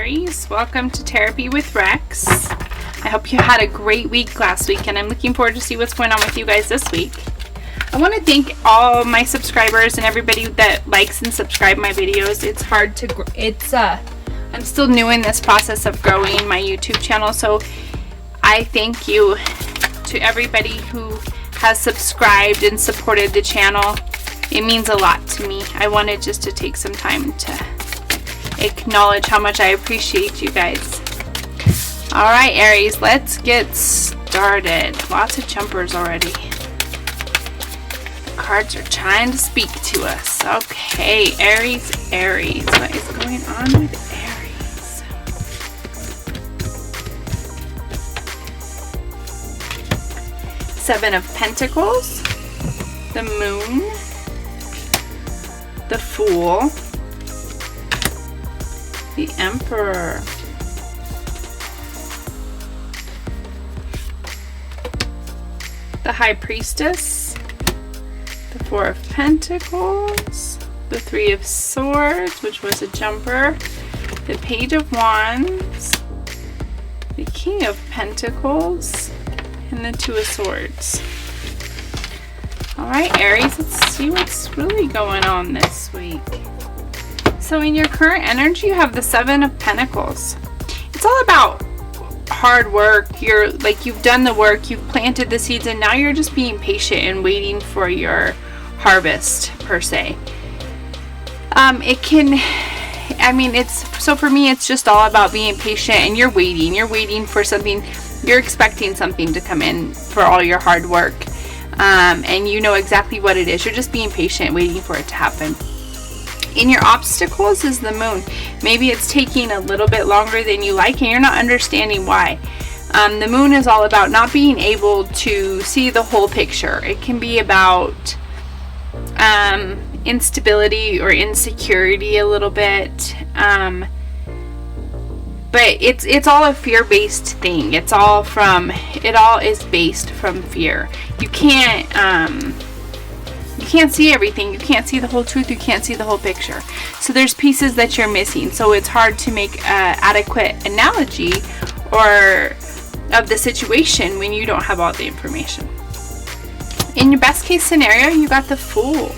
Aries. Welcome to Tarotpy with Rex. I hope you had a great week last week, and I'm looking forward to see what's going on with you guys this week. I want to thank all my subscribers and everybody that likes and subscribe my videos. It's hard to I'm still new in this process of growing my YouTube channel, so I thank you to everybody who has subscribed and supported the channel. It means a lot to me. I wanted just to take some time to acknowledge how much I appreciate you guys. Alright, Aries, let's get started. Lots of jumpers already. The cards are trying to speak to us. Okay, Aries. What is going on with Aries? Seven of Pentacles, the Moon, the Fool, the Emperor, the High Priestess, the Four of Pentacles, the Three of Swords, which was a jumper, the Page of Wands, the King of Pentacles, and the Two of Swords. Alright, Aries, let's see what's really going on this week. So in your current energy, you have the Seven of Pentacles. It's all about hard work. You've done the work, you've planted the seeds, and now you're just being patient and waiting for your harvest, per se. So for me, it's just all about being patient, and you're waiting for something. You're expecting something to come in for all your hard work. And you know exactly what it is. You're just being patient, waiting for it to happen. In your obstacles is the Moon. Maybe it's taking a little bit longer than you like, and you're not understanding why. The Moon is all about not being able to see the whole picture. It can be about instability or insecurity a little bit. But it's all a fear-based thing. It all is based from fear. You can't see everything. You can't see the whole truth. You can't see the whole picture. So there's pieces that you're missing. So it's hard to make an adequate analogy of the situation when you don't have all the information. In your best case scenario, you got the Fool.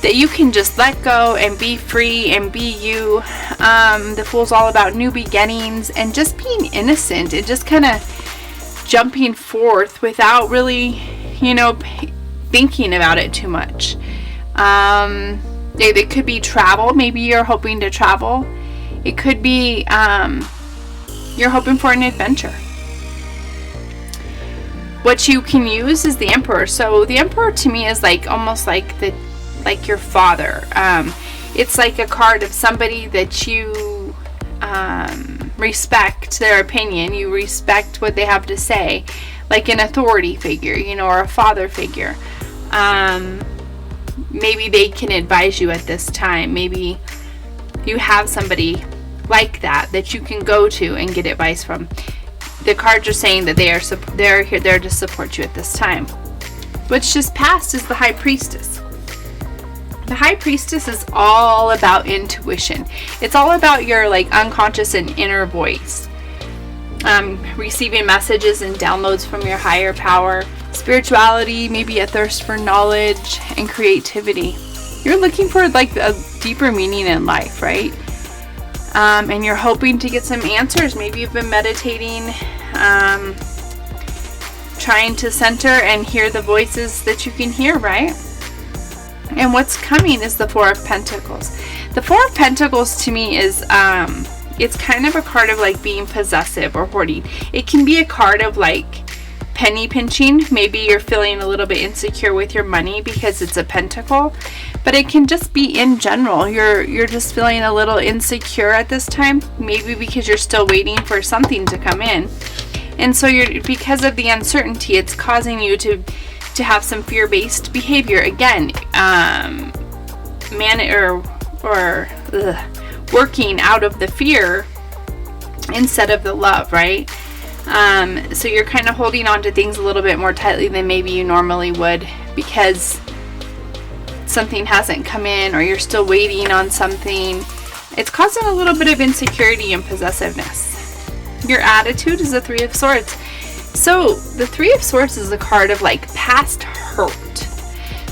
That you can just let go and be free and be you. The Fool's all about new beginnings and just being innocent and just kind of jumping forth without really, thinking about it too much. It could be travel. Maybe you're hoping to travel. It could be you're hoping for an adventure. What you can use is the Emperor. So the Emperor to me is almost like your father. It's like a card of somebody that you respect their opinion. You respect what they have to say, like an authority figure, or a father figure. Maybe they can advise you at this time. Maybe you have somebody like that you can go to and get advice from. The cards are saying that they're here there to support you at this time. What's just passed is the High Priestess. The High Priestess is all about intuition. It's all about your unconscious and inner voice. Receiving messages and downloads from your higher power. Spirituality, maybe a thirst for knowledge and creativity. You're looking for a deeper meaning in life, right? And you're hoping to get some answers. Maybe you've been meditating, trying to center and hear the voices that you can hear, right? And what's coming is the Four of Pentacles. The Four of Pentacles to me is, it's kind of a card of being possessive or hoarding. It can be a card of penny pinching. Maybe you're feeling a little bit insecure with your money because it's a pentacle. But it can just be in general. You're just feeling a little insecure at this time. Maybe because you're still waiting for something to come in. And so because of the uncertainty, it's causing you to have some fear-based behavior. Again, working out of the fear instead of the love, right? So you're kind of holding on to things a little bit more tightly than maybe you normally would because something hasn't come in, or you're still waiting on something. It's causing a little bit of insecurity and possessiveness. Your attitude is the Three of Swords. So the Three of Swords is a card of like past hurt.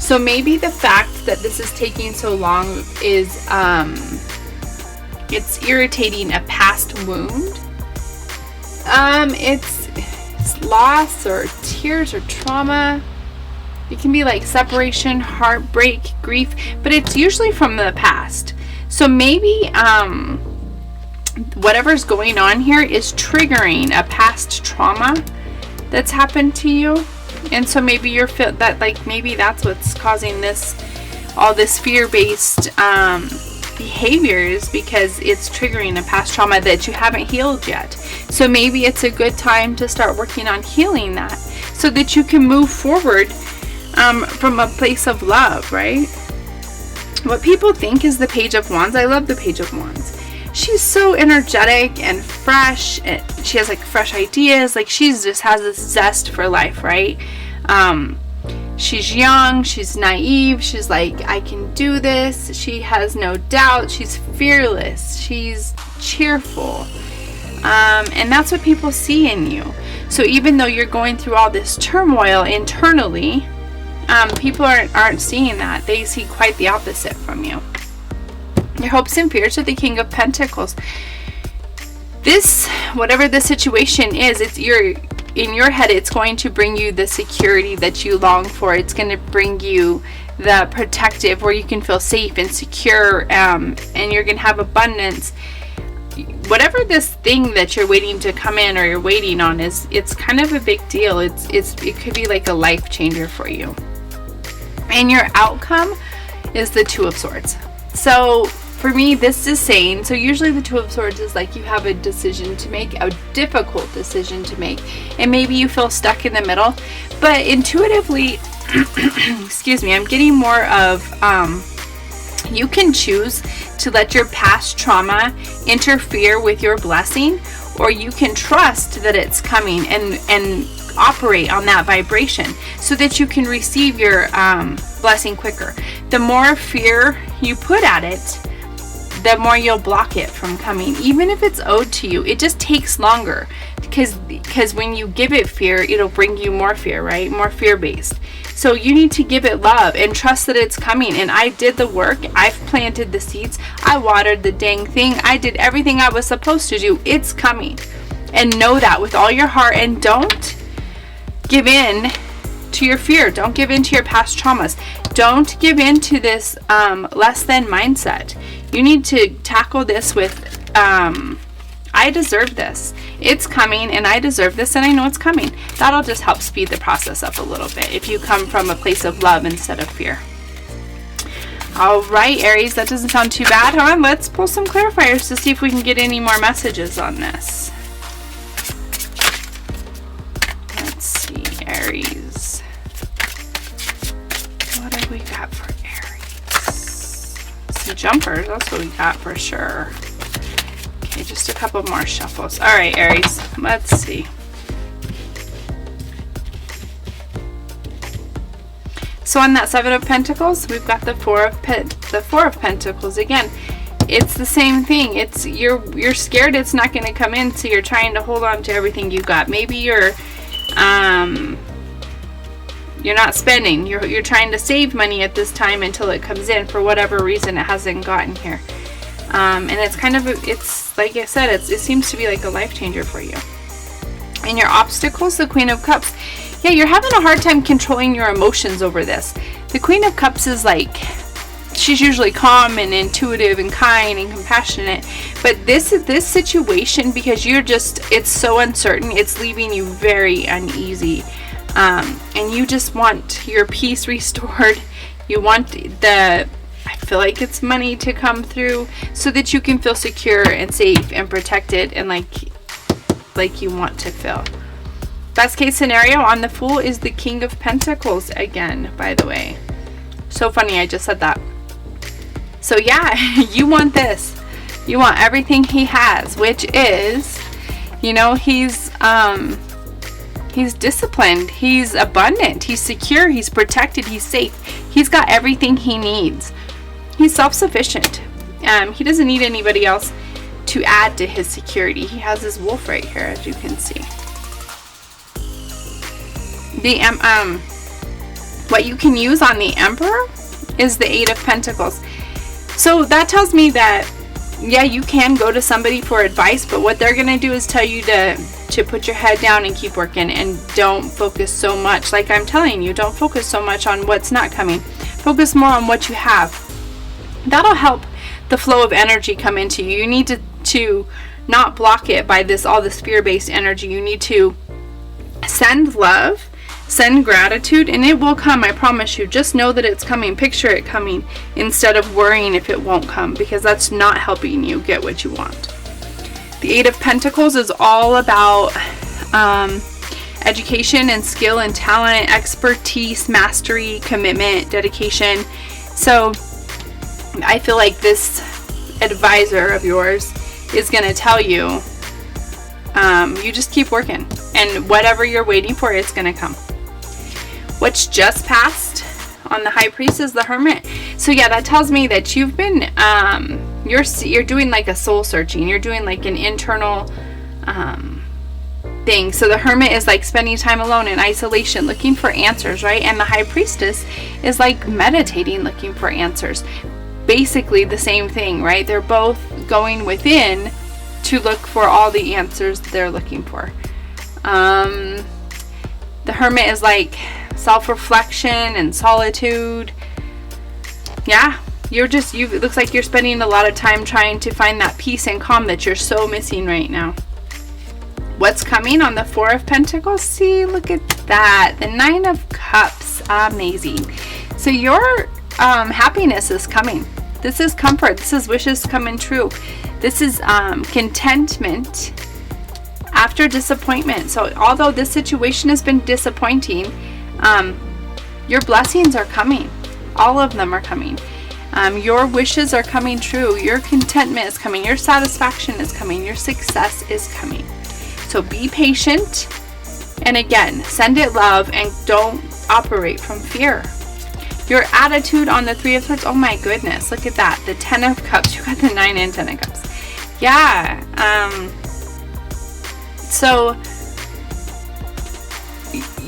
So maybe the fact that this is taking so long is it's irritating a past wound. It's loss or tears or trauma. It can be like separation, heartbreak, grief, but it's usually from the past. So maybe whatever's going on here is triggering a past trauma that's happened to you. And so maybe you're that like maybe that's what's causing all this fear-based behaviors, because it's triggering a past trauma that you haven't healed yet. So maybe it's a good time to start working on healing that, so that you can move forward from a place of love, right? What people think is the Page of Wands. I love the Page of Wands. She's so energetic and fresh, and she has like fresh ideas. Like she just has this zest for life, right? She's young, she's naive, she's like, I can do this. She has no doubt, she's fearless, she's cheerful. And that's what people see in you. So even though you're going through all this turmoil internally, people aren't seeing that. They see quite the opposite from you. Your hopes and fears are the King of Pentacles. This, whatever the situation is, in your head, it's going to bring you the security that you long for. It's going to bring you the protective, where you can feel safe and secure, and you're going to have abundance. Whatever this thing that you're waiting to come in or you're waiting on is, it's kind of a big deal. It could be like a life changer for you. And your outcome is the Two of Swords. So for me, this is saying, so usually the Two of Swords is like you have a decision to make, a difficult decision to make, and maybe you feel stuck in the middle. But intuitively, excuse me, I'm getting more of, you can choose to let your past trauma interfere with your blessing, or you can trust that it's coming and operate on that vibration so that you can receive your blessing quicker. The more fear you put at it, the more you'll block it from coming. Even if it's owed to you, it just takes longer, because when you give it fear, it'll bring you more fear, right? More fear-based. So you need to give it love and trust that it's coming. And I did the work. I've planted the seeds. I watered the dang thing. I did everything I was supposed to do. It's coming. And know that with all your heart, and don't give in to your fear. Don't give in to your past traumas. Don't give in to this less than mindset. You need to tackle this with, I deserve this. It's coming, and I deserve this, and I know it's coming. That'll just help speed the process up a little bit if you come from a place of love instead of fear. All right, Aries, that doesn't sound too bad, huh? Let's pull some clarifiers to see if we can get any more messages on this. Let's see, Aries. What have we got for Aries? Some jumpers, that's what we got for sure. Okay, just a couple more shuffles. All right, Aries, let's see. So on that Seven of Pentacles, we've got the Four of Pentacles again. It's the same thing. It's you're scared it's not going to come in, so you're trying to hold on to everything you've got. Maybe you're not spending. You're trying to save money at this time until it comes in. For whatever reason, it hasn't gotten here. And it's kind of, it's like I said, it seems to be like a life changer for you. And your obstacles, the Queen of Cups. Yeah, you're having a hard time controlling your emotions over this. The Queen of Cups is like, she's usually calm and intuitive and kind and compassionate. But this situation, because it's so uncertain, it's leaving you very uneasy. And you just want your peace restored. You want I feel like it's money to come through so that you can feel secure and safe and protected and like you want to feel. Best case scenario on the Fool is the King of Pentacles again, by the way. So funny, I just said that. So yeah, you want this. You want everything he has, which is, he's disciplined, he's abundant, he's secure, he's protected, he's safe. He's got everything he needs. He's self-sufficient. He doesn't need anybody else to add to his security. He has his wolf right here, as you can see. The what you can use on the Emperor is the 8 of Pentacles. So that tells me that, yeah, you can go to somebody for advice, but what they're going to do is tell you to put your head down and keep working, and don't focus so much. Like I'm telling you, don't focus so much on what's not coming. Focus more on what you have. That'll help the flow of energy come into you. You need to not block it by all this fear-based energy. You need to send love, send gratitude, and it will come. I promise you. Just know that it's coming. Picture it coming instead of worrying if it won't come, because that's not helping you get what you want. The 8 of Pentacles is all about education and skill and talent, expertise, mastery, commitment, dedication. So I feel like this advisor of yours is going to tell you, you just keep working, and whatever you're waiting for, it's going to come. What's just passed on the High Priest is the Hermit. So yeah, that tells me that you've been, you're doing like a soul searching. You're doing like an internal thing. So the Hermit is like spending time alone in isolation, looking for answers, right? And the High Priestess is like meditating, looking for answers. Basically the same thing, right? They're both going within to look for all the answers they're looking for. The Hermit is like self-reflection and solitude. Yeah, it looks like you're spending a lot of time trying to find that peace and calm that you're so missing right now. What's coming on the 4 of Pentacles? See, look at that. The 9 of Cups. Amazing. So your happiness is coming. This is comfort. This is wishes coming true. This is contentment after disappointment. So although this situation has been disappointing, your blessings are coming. All of them are coming. Your wishes are coming true. Your contentment is coming. Your satisfaction is coming. Your success is coming. So be patient. And again, send it love and don't operate from fear. Your attitude on the 3 of Swords, oh my goodness, look at that. The 10 of Cups, you got the 9 and 10 of Cups. Yeah, so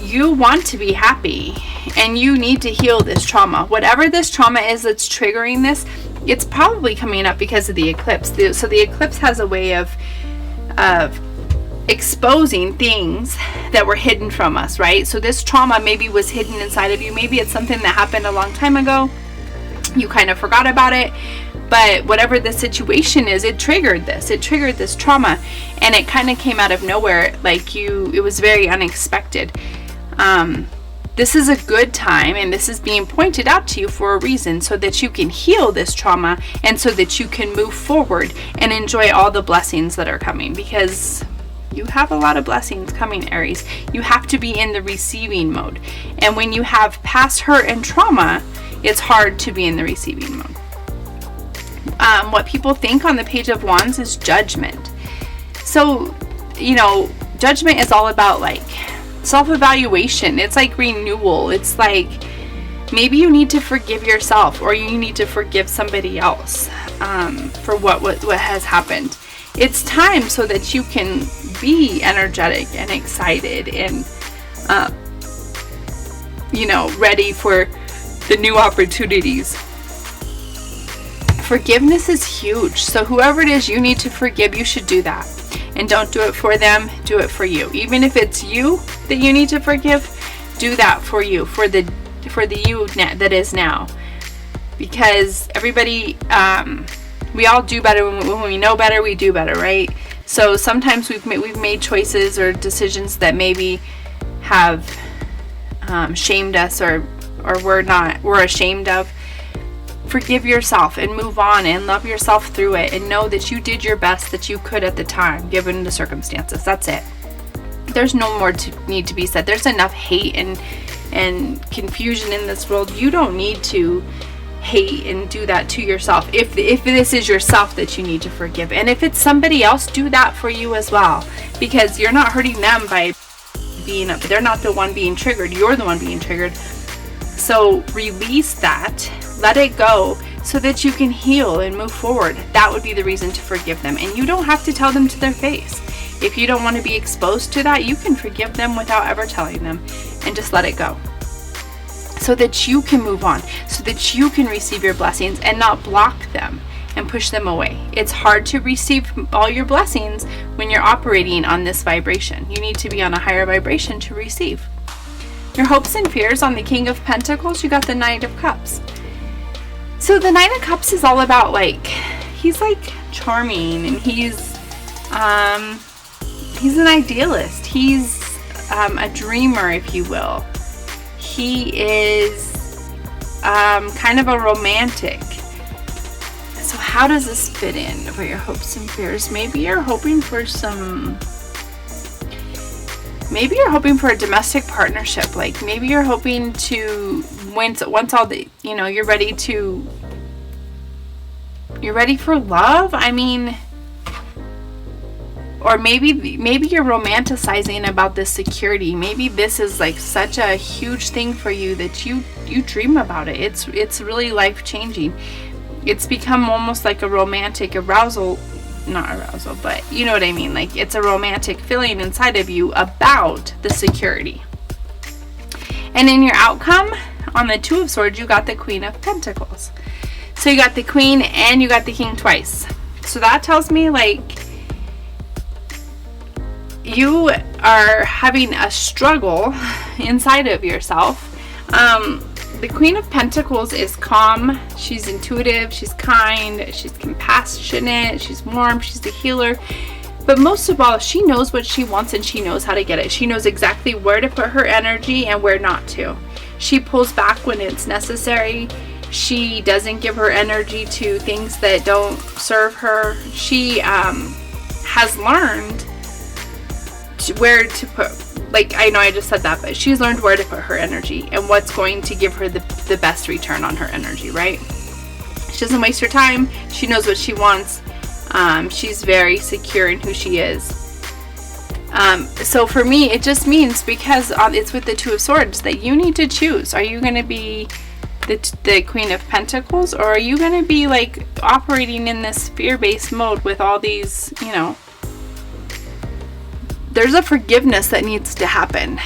you want to be happy, and you need to heal this trauma. Whatever this trauma is that's triggering this, it's probably coming up because of the eclipse. So the eclipse has a way of exposing things that were hidden from us, right? So this trauma maybe was hidden inside of you. Maybe it's something that happened a long time ago. You kind of forgot about it. But whatever the situation is, it triggered this trauma, and it kind of came out of nowhere. Like it was very unexpected. This is a good time, and this is being pointed out to you for a reason, so that you can heal this trauma, and so that you can move forward and enjoy all the blessings that are coming, because you have a lot of blessings coming, Aries. You have to be in the receiving mode. And when you have past hurt and trauma, it's hard to be in the receiving mode. What people think on the Page of Wands is judgment. So, judgment is all about like self-evaluation. It's like renewal. It's like maybe you need to forgive yourself, or you need to forgive somebody else for what has happened. It's time so that you can be energetic and excited and ready for the new opportunities. Forgiveness is huge. So whoever it is you need to forgive, you should do that. And don't do it for them, do it for you. Even if it's you that you need to forgive, do that for you, for the you that is now. Because everybody, we all do better when we know better, we do better, right? So sometimes we've made choices or decisions that maybe have shamed us, or we're ashamed of. Forgive yourself and move on and love yourself through it, and know that you did your best that you could at the time, given the circumstances. That's it. There's no more need to be said. There's enough hate and confusion in this world. You don't need to hate and do that to yourself. If this is yourself that you need to forgive, and if it's somebody else, do that for you as well, because you're not hurting them by being up. They're not the one being triggered. You're the one being triggered. So release that. Let it go, so that you can heal and move forward. That would be the reason to forgive them. And you don't have to tell them to their face. If you don't want to be exposed to that, you can forgive them without ever telling them and just let it go. So that you can move on, so that you can receive your blessings and not block them and push them away. It's hard to receive all your blessings when you're operating on this vibration. You need to be on a higher vibration to receive. Your hopes and fears on the King of Pentacles, you got the Knight of Cups. So the Knight of Cups is all about he's charming, and he's an idealist. He's a dreamer, if you will. He is kind of a romantic. So how does this fit in for your hopes and fears? Maybe you're hoping for a domestic partnership. Maybe you're hoping to, once all the, you're ready for love. Or maybe you're romanticizing about this security. Maybe this is such a huge thing for you that you dream about it. It's really life-changing. It's become almost like a romantic arousal, not arousal, but you know what I mean. It's a romantic feeling inside of you about the security. And in your outcome, on the Two of Swords, you got the Queen of Pentacles. So you got the Queen and you got the King twice. So that tells me you are having a struggle inside of yourself. The Queen of Pentacles is calm. She's intuitive. She's kind. She's compassionate. She's warm. She's the healer. But most of all, she knows what she wants and she knows how to get it. She knows exactly where to put her energy and where not to. She pulls back when it's necessary. She doesn't give her energy to things that don't serve her. She has learned where to put, I know I just said that, but she's learned where to put her energy and what's going to give her the best return on her energy, right? She doesn't waste her time. She knows what she wants. She's very secure in who she is. So for me, it just means, because it's with the Two of Swords, that you need to choose. Are you going to be the Queen of Pentacles, or are you going to be operating in this fear-based mode with all these, there's a forgiveness that needs to happen.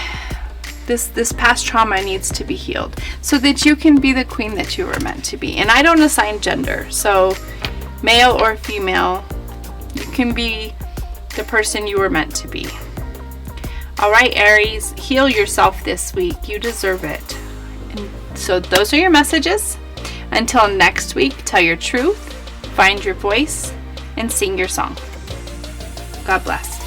This past trauma needs to be healed so that you can be the queen that you were meant to be. And I don't assign gender, so male or female, you can be the person you were meant to be. All right, Aries, heal yourself this week. You deserve it. And so those are your messages. Until next week, tell your truth, find your voice, and sing your song. God bless.